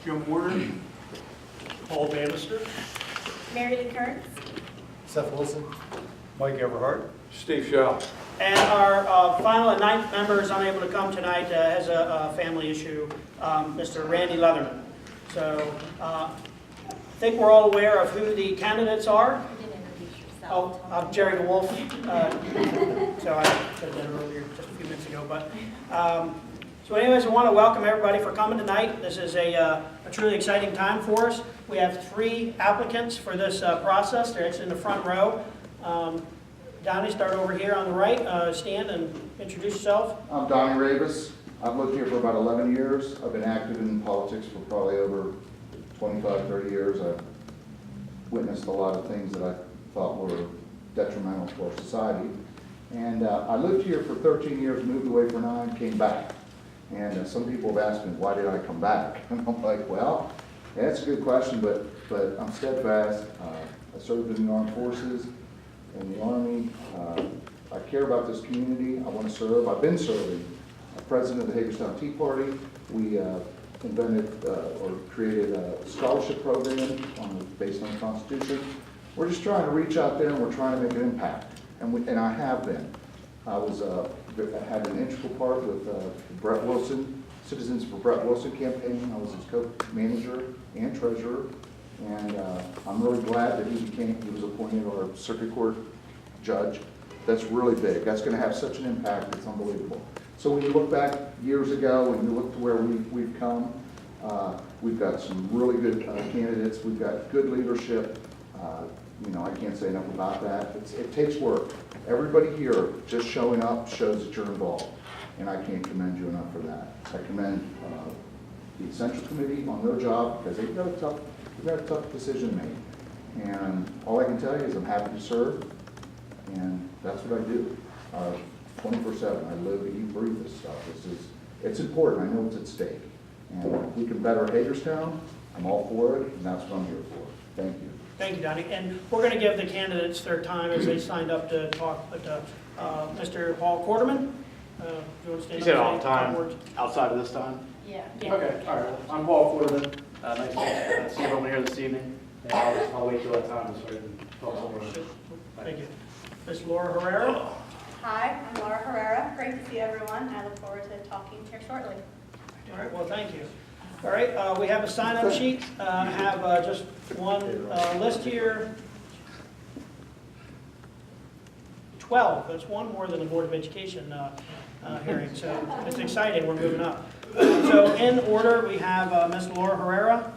Jim Warner, Paul Bannister, Mary Kearns. Seth Wilson. Mike Everhart. Steve Shaw. And our final and ninth member is unable to come tonight, has a family issue, Mr. Randy Leatherman. So I think we're all aware of who the candidates are. You didn't introduce yourself. Oh, I'm Jerry DeWolf. So I said that earlier, just a few minutes ago. But so anyways, I want to welcome everybody for coming tonight. This is a truly exciting time for us. We have 3 applicants for this process. They're actually in the front row. Donnie, start over here on the right. Stand and introduce yourself. I'm Donnie Ravis. I've lived here for about 11 years. I've been active in politics for probably over 25, 30 years. I've witnessed a lot of things that I thought were detrimental to our society. And I lived here for 13 years, moved away for 9, came back. And some people have asked me, why did I come back? And I'm like, well, yeah, that's a good question, but I'm steadfast. I served in the armed forces, in the Army. I care about this community. I want to serve. I've been serving. President of the Hagerstown Tea Party. We invented or created a scholarship program based on the Constitution. We're just trying to reach out there and we're trying to make an impact. And I have been. I had an integral part with Brett Wilson, Citizens for Brett Wilson campaign. I was his co-manager and treasurer. And I'm really glad that he was appointed our circuit court judge. That's really big. That's going to have such an impact. It's unbelievable. So when you look back years ago and you look to where we've come, we've got some really good candidates. We've got good leadership. I can't say enough about that. It takes work. Everybody here just showing up shows that you're involved, and I can't commend you enough for that. I commend the Central Committee on their job because they've got a tough decision to make. And all I can tell you is I'm happy to serve, and that's what I do. 24/7. I live, eat, breathe this stuff. It's important. I know what's at stake. And if we can better Hagerstown, I'm all for it, and that's what I'm here for. Thank you. Thank you, Donnie. And we're going to give the candidates their time as they signed up to talk. But Mr. Paul Quarterman, do you want to stand You said up all and the say a couple time, words? outside of this time? Yeah. Okay, all right. I'm Paul Quarterman. Nice to see everyone here this evening. And I'll wait till that time so I can talk some more. Thank you. Ms. Laura Herrera. Hi, I'm Laura Herrera. Great to see everyone. I look forward to talking here shortly. All right, well, thank you. All right, we have a sign-up sheet. I have just one list here. 12. That's one more than the Board of Education hearing, so it's exciting. We're moving up. So in order, we have Ms. Laura Herrera.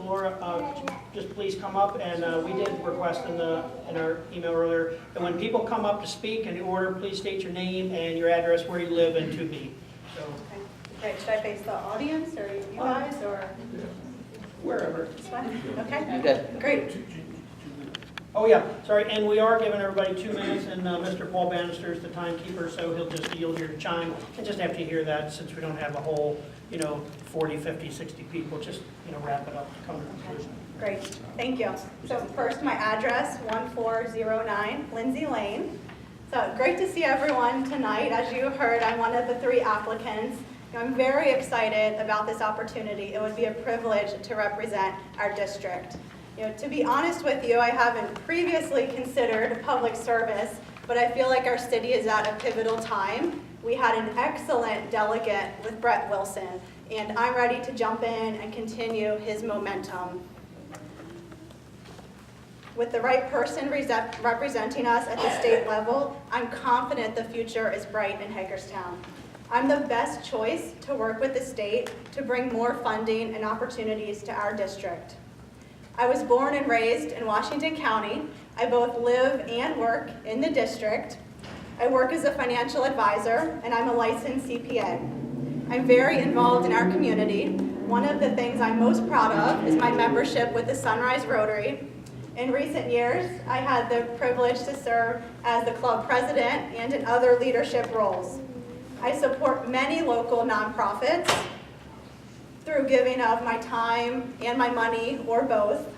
Laura, could you just please come up, and we did request in our email earlier that when people come up to speak in the order, please state your name and your address, where you live, and to be. So Okay. Great. Should I face the audience or you guys or? wherever. It's fine. Okay. Great. Oh yeah, sorry, and we are giving everybody 2 minutes, and Mr. Paul Bannister is the timekeeper, so you'll hear the chime, and just after you hear that, since we don't have a whole, 40, 50, 60 people, just, wrap it up, come to a conclusion. Great. Thank you. So first, my address, 1409 Lindsay Lane. So great to see everyone tonight. As you heard, I'm one of the 3 applicants. I'm very excited about this opportunity. It would be a privilege to represent our district. To be honest with you, I haven't previously considered public service, but I feel like our city is at a pivotal time. We had an excellent delegate with Brett Wilson, and I'm ready to jump in and continue his momentum. With the right person representing us at the state level, I'm confident the future is bright in Hagerstown. I'm the best choice to work with the state to bring more funding and opportunities to our district. I was born and raised in Washington County. I both live and work in the district. I work as a financial advisor, and I'm a licensed CPA. I'm very involved in our community. One of the things I'm most proud of is my membership with the Sunrise Rotary. In recent years, I had the privilege to serve as the club president and in other leadership roles. I support many local nonprofits through giving of my time and my money, or both.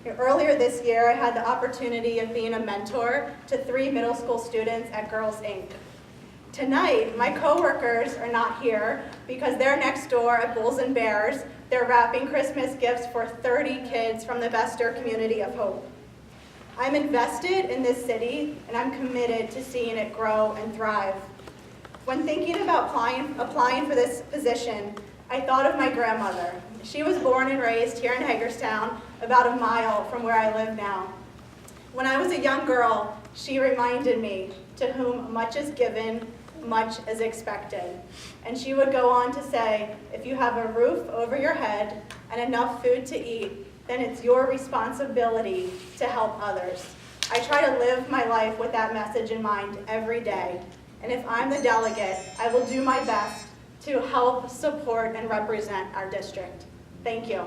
Earlier this year, I had the opportunity of being a mentor to 3 middle school students at Girls Inc. Tonight, my coworkers are not here because they're next door at Bulls and Bears. They're wrapping Christmas gifts for 30 kids from the Vester Community of Hope. I'm invested in this city, and I'm committed to seeing it grow and thrive. When thinking about applying for this position, I thought of my grandmother. She was born and raised here in Hagerstown, about a mile from where I live now. When I was a young girl, she reminded me, to whom much is given, much is expected. And she would go on to say, if you have a roof over your head and enough food to eat, then it's your responsibility to help others. I try to live my life with that message in mind every day. And if I'm the delegate, I will do my best to help, support, and represent our district. Thank you.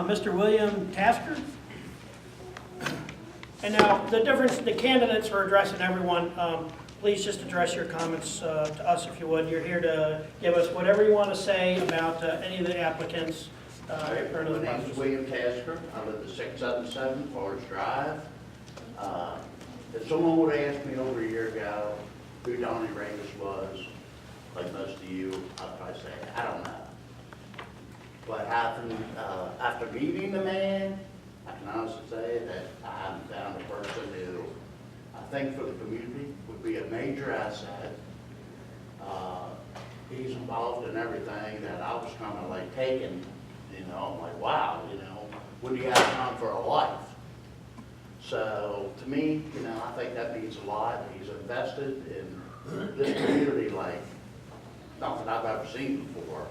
Mr. William Tasker. And now, the candidates are addressing everyone. Please just address your comments to us if you would. You're here to give us whatever you want to say about any of the applicants. My name is William Tasker. I live at 677 Forest Drive. If someone would have asked me over a year ago who Donnie Ramus was, like most of you, I'd probably say, I don't know. But after meeting the man, I can honestly say that I haven't found a person who I think for the community would be a major asset. He's involved in everything that I was kind of like taking, you know, I'm like, wow, you know, when do you have time for a life? So to me, you know, I think that means a lot. He's invested in this community like nothing I've ever seen before.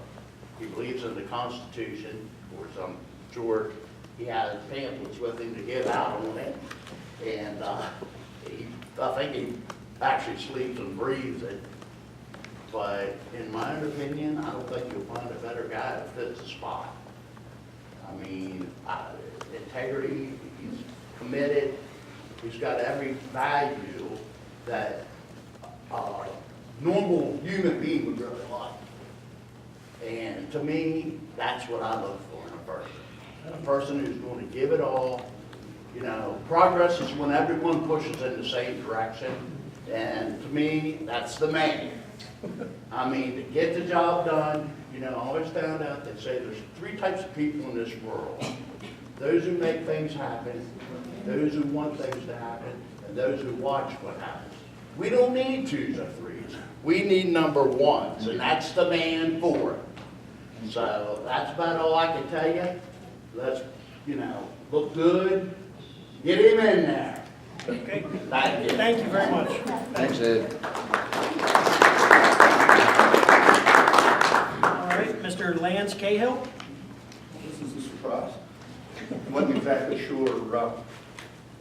He believes in the Constitution. Of course, I'm sure he has pamphlets with him to give out on it. And I think he actually sleeps and breathes it. But in my own opinion, I don't think you'll find a better guy that fits the spot. I mean, integrity, he's committed, he's got every value that a normal human being would really like. And to me, that's what I look for in a person. A person who's going to give it all. You know, progress is when everyone pushes in the same direction. And to me, that's the man. I mean, to get the job done, you know, I always found out they say there's 3 types of people in this world. Those who make things happen, those who want things to happen, and those who watch what happens. We don't need 2s or 3s. We need number 1s, and that's the man for it. So that's about all I can tell you. Let's, you know, look good. Get him in there. Okay. Thank you. Thank you very much. Thanks, Ed. All right, Mr. Lance Cahill. This is a surprise. Wasn't exactly sure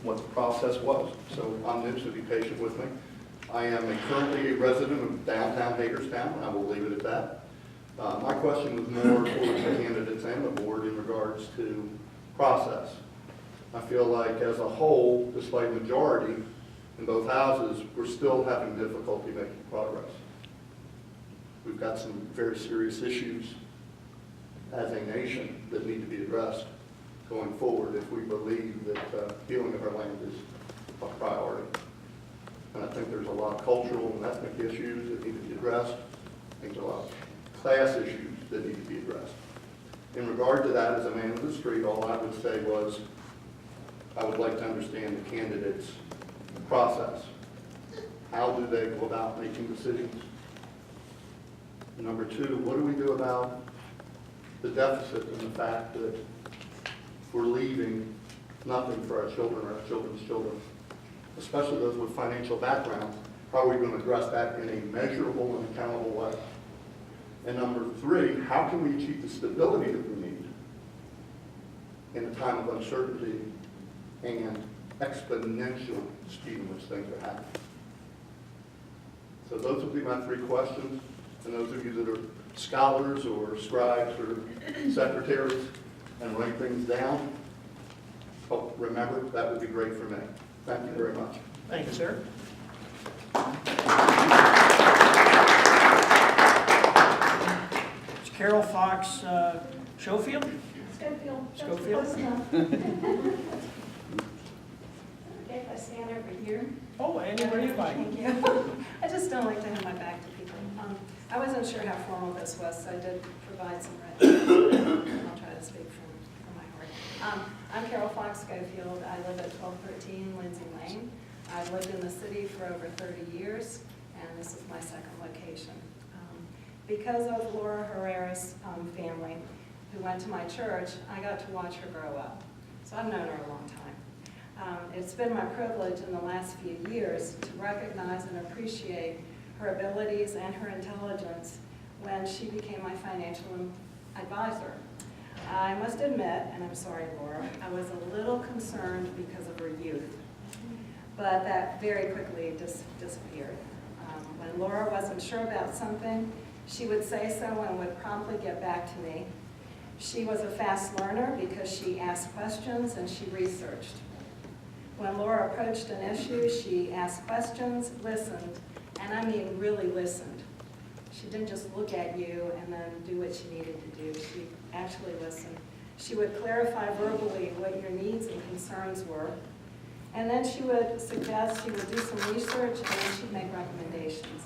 what the process was, so I'm new, so be patient with me. I am currently a resident of downtown Hagerstown, and I will leave it at that. My question was more for the candidates and the board in regards to process. I feel like as a whole, despite majority in both houses, we're still having difficulty making progress. We've got some very serious issues as a nation that need to be addressed going forward if we believe that healing of our land is a priority. And I think there's a lot of cultural and ethnic issues that need to be addressed. I think there's a lot of class issues that need to be addressed. In regard to that, as a man of the street, all I would say was I would like to understand the candidates' process. How do they go about making decisions? Number 2, what do we do about the deficit and the fact that we're leaving nothing for our children or our children's children, especially those with financial backgrounds? How are we going to address that in a measurable and accountable way? And number 3, how can we achieve the stability that we need in a time of uncertainty and exponential speed in which things are happening? So those would be my 3 questions. And those of you that are scholars or scribes or secretaries and write things down, remember, that would be great for me. Thank you very much. Thank you, sir. It's Carol Fox Schofield. Schofield. That's Schofield? close enough. Okay, if I stand over here. Oh, anywhere you'd like. Thank you. I just don't like to have my back to people. I wasn't sure how formal this was, so I did provide some written. I'll try to speak from my heart. I'm Carol Fox Schofield. I live at 1213 Lindsay Lane. I've lived in the city for over 30 years, and this is my second location. Because of Laura Herrera's family, who went to my church, I got to watch her grow up. So I've known her a long time. It's been my privilege in the last few years to recognize and appreciate her abilities and her intelligence when she became my financial advisor. I must admit, and I'm sorry, Laura, I was a little concerned because of her youth, but that very quickly disappeared. When Laura wasn't sure about something, she would say so and would promptly get back to me. She was a fast learner because she asked questions and she researched. When Laura approached an issue, she asked questions, listened, and I mean really listened. She didn't just look at you and then do what she needed to do. She actually listened. She would clarify verbally what your needs and concerns were, and then she would suggest, she would do some research, and then she'd make recommendations.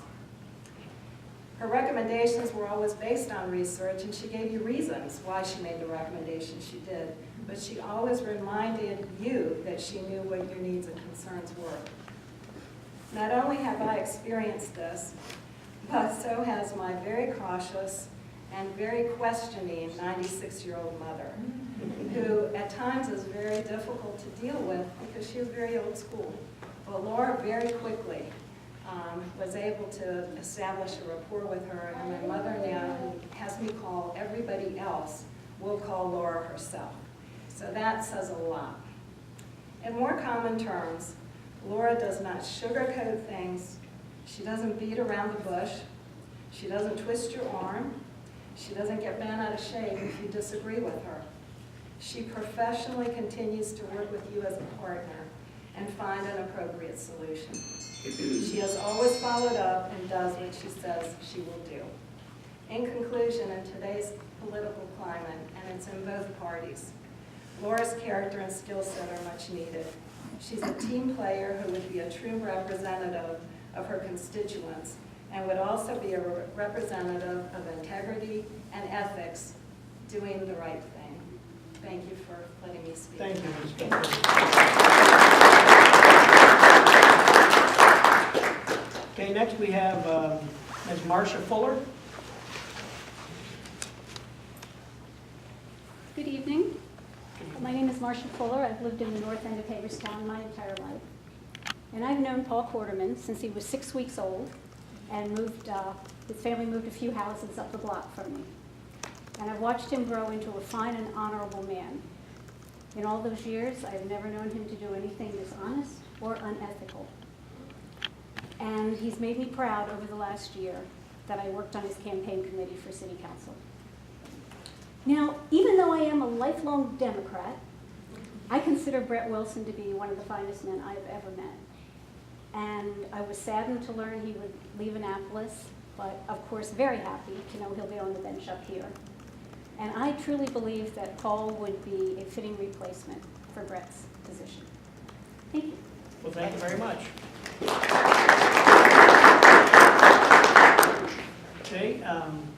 Her recommendations were always based on research, and she gave you reasons why she made the recommendations she did, but she always reminded you that she knew what your needs and concerns were. Not only have I experienced this, but so has my very cautious and very questioning 96-year-old mother, who at times is very difficult to deal with because she is very old school. But Laura very quickly was able to establish a rapport with her, and my mother now, who has me call everybody else, will call Laura herself. So that says a lot. In more common terms, Laura does not sugarcoat things. She doesn't beat around the bush. She doesn't twist your arm. She doesn't get bent out of shape if you disagree with her. She professionally continues to work with you as a partner and find an appropriate solution. She has always followed up and does what she says she will do. In conclusion, in today's political climate, and it's in both parties, Laura's character and skill set are much needed. She's a team player who would be a true representative of her constituents and would also be a representative of integrity and ethics, doing the right thing. Thank you for letting me speak. Thank you, Ms. Schofield. Okay, next we have Ms. Marcia Fuller. Good evening. My name is Marcia Fuller. I've lived in the north end of Hagerstown my entire life. And I've known Paul Quarterman since he was 6 weeks old and moved, his family moved a few houses up the block from me. And I've watched him grow into a fine and honorable man. In all those years, I've never known him to do anything dishonest or unethical. And he's made me proud over the last year that I worked on his campaign committee for city council. Now, even though I am a lifelong Democrat, I consider Brett Wilson to be one of the finest men I've ever met. And I was saddened to learn he would leave Annapolis, but of course very happy to know he'll be on the bench up here. And I truly believe that Paul would be a fitting replacement for Brett's position. Thank you. Well, thank you very much. Okay,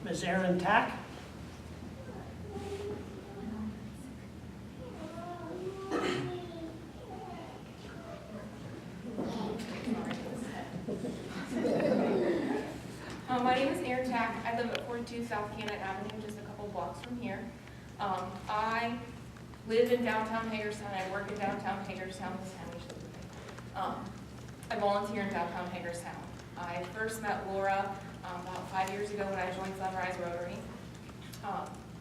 Ms. Erin Tack. My name is Erin Tack. I live at 42 South Cannon Avenue, just a couple blocks from here. I live in downtown Hagerstown. I work in downtown Hagerstown. I volunteer in downtown Hagerstown. I first met Laura about 5 years ago when I joined Sunrise Rotary.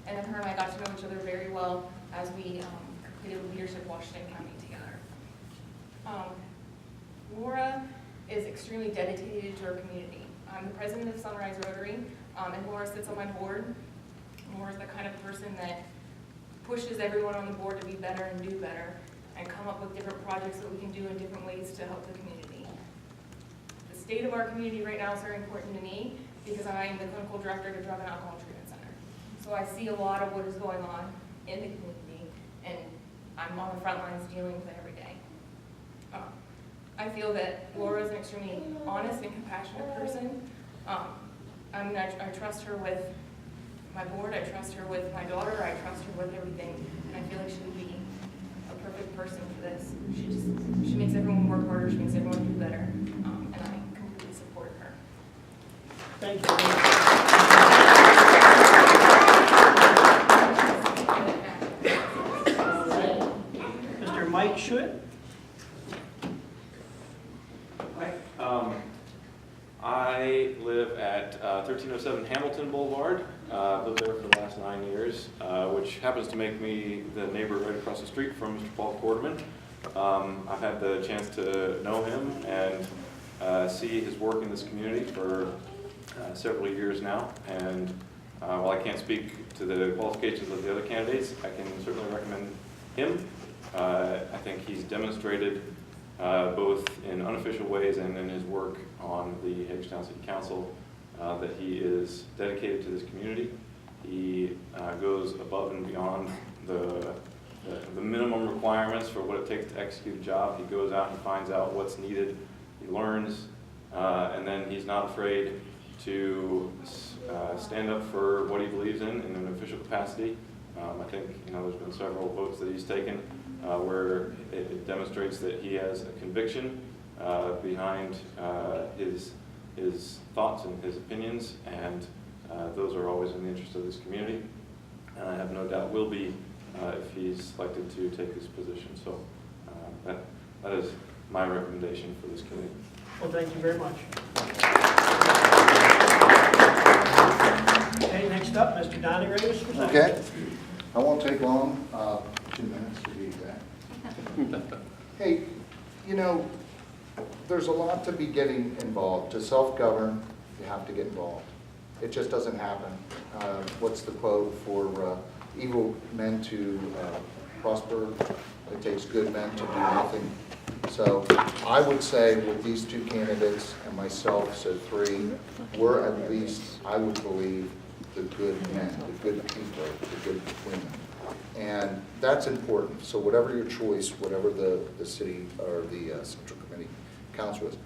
And then her and I got to know each other very well as we completed Leadership Washington County together. Laura is extremely dedicated to her community. I'm the president of Sunrise Rotary, and Laura sits on my board. Laura's the kind of person that pushes everyone on the board to be better and do better, and come up with different projects that we can do in different ways to help the community. The state of our community right now is very important to me because I am the clinical director of the Drug and Alcohol Treatment Center. So I see a lot of what is going on in the community, and I'm on the front lines dealing with it every day. I feel that Laura is an extremely honest and compassionate person. I trust her with my board, I trust her with my daughter, I trust her with everything, and I feel like she would be a perfect person for this. She makes everyone work harder, she makes everyone do better, and I completely support her. Thank you. Mr. Mike Schuett? Hi. I live at 1307 Hamilton Boulevard. I've lived there for the last 9 years, which happens to make me the neighbor right across the street from Mr. Paul Quarterman. I've had the chance to know him and see his work in this community for several years now. And while I can't speak to the qualifications of the other candidates, I can certainly recommend him. I think he's demonstrated both in unofficial ways and in his work on the Hagerstown City Council that he is dedicated to this community. He goes above and beyond the minimum requirements for what it takes to execute a job. He goes out and finds out what's needed. He learns, and then he's not afraid to stand up for what he believes in an official capacity. I think there's been several votes that he's taken where it demonstrates that he has a conviction behind his thoughts and his opinions, and those are always in the interest of this community. And I have no doubt will be if he's selected to take this position. So that is my recommendation for this committee. Well, thank you very much. Okay, next up, Mr. Donnie Reyes. Okay, I won't take long, 2 minutes to be exact. Hey, there's a lot to be getting involved. To self-govern, you have to get involved. It just doesn't happen. What's the quote for evil men to prosper? It takes good men to do nothing. So I would say with these two candidates and myself, so 3, we're at least, I would believe, the good men, the good people, the good women. And that's important. So whatever your choice, whatever the city or the Central Committee Council is.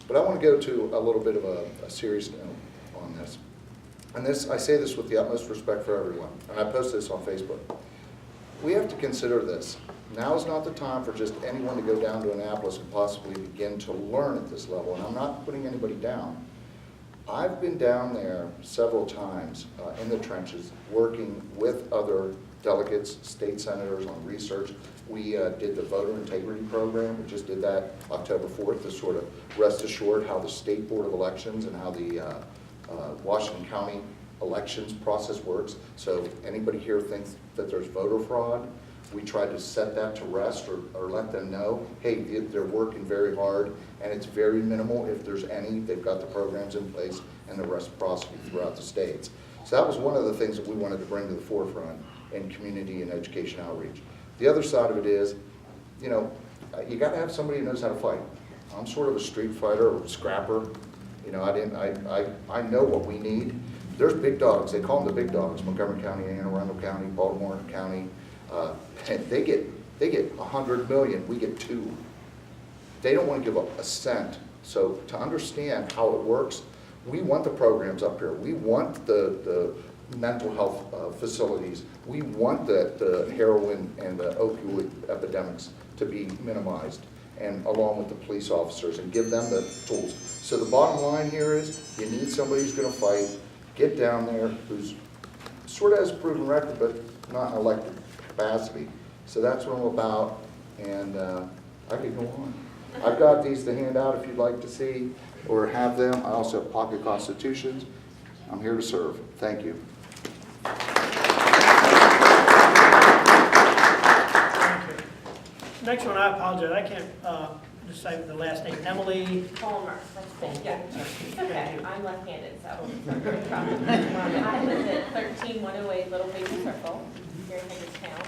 But I want to go to a little bit of a serious note on this. And this, I say this with the utmost respect for everyone. And I post this on Facebook. We have to consider this. Now is not the time for just anyone to go down to Annapolis and possibly begin to learn at this level. And I'm not putting anybody down. I've been down there several times in the trenches working with other delegates, state senators on research. We did the voter integrity program. We just did that October 4th to sort of rest assured how the State Board of Elections and how the Washington County elections process works. So anybody here thinks that there's voter fraud, we tried to set that to rest or let them know, hey, they're working very hard and it's very minimal if there's any. They've got the programs in place and the reciprocity throughout the states. So that was one of the things that we wanted to bring to the forefront in community and education outreach. The other side of it is, you got to have somebody who knows how to fight. I'm sort of a street fighter or a scrapper. I know what we need. There's big dogs. They call them the big dogs. Montgomery County, Anne Arundel County, Baltimore County. They get 100 million. We get 2. They don't want to give up a cent. So to understand how it works, we want the programs up here. We want the mental health facilities. We want the heroin and the opioid epidemics to be minimized, and along with the police officers, and give them the tools. So the bottom line here is you need somebody who's going to fight, get down there, who's sort of has a proven record, but not in elected capacity. So that's what I'm about, and I could go on. I've got these to hand out if you'd like to see or have them. I also have pocket constitutions. I'm here to serve. Thank you. Thank you. Next one, I apologize. I can't decipher the last name. Emily Palmer. Yeah, okay. I'm left-handed, so no problem. I live at 13108 Little Baby Circle here in Hagerstown.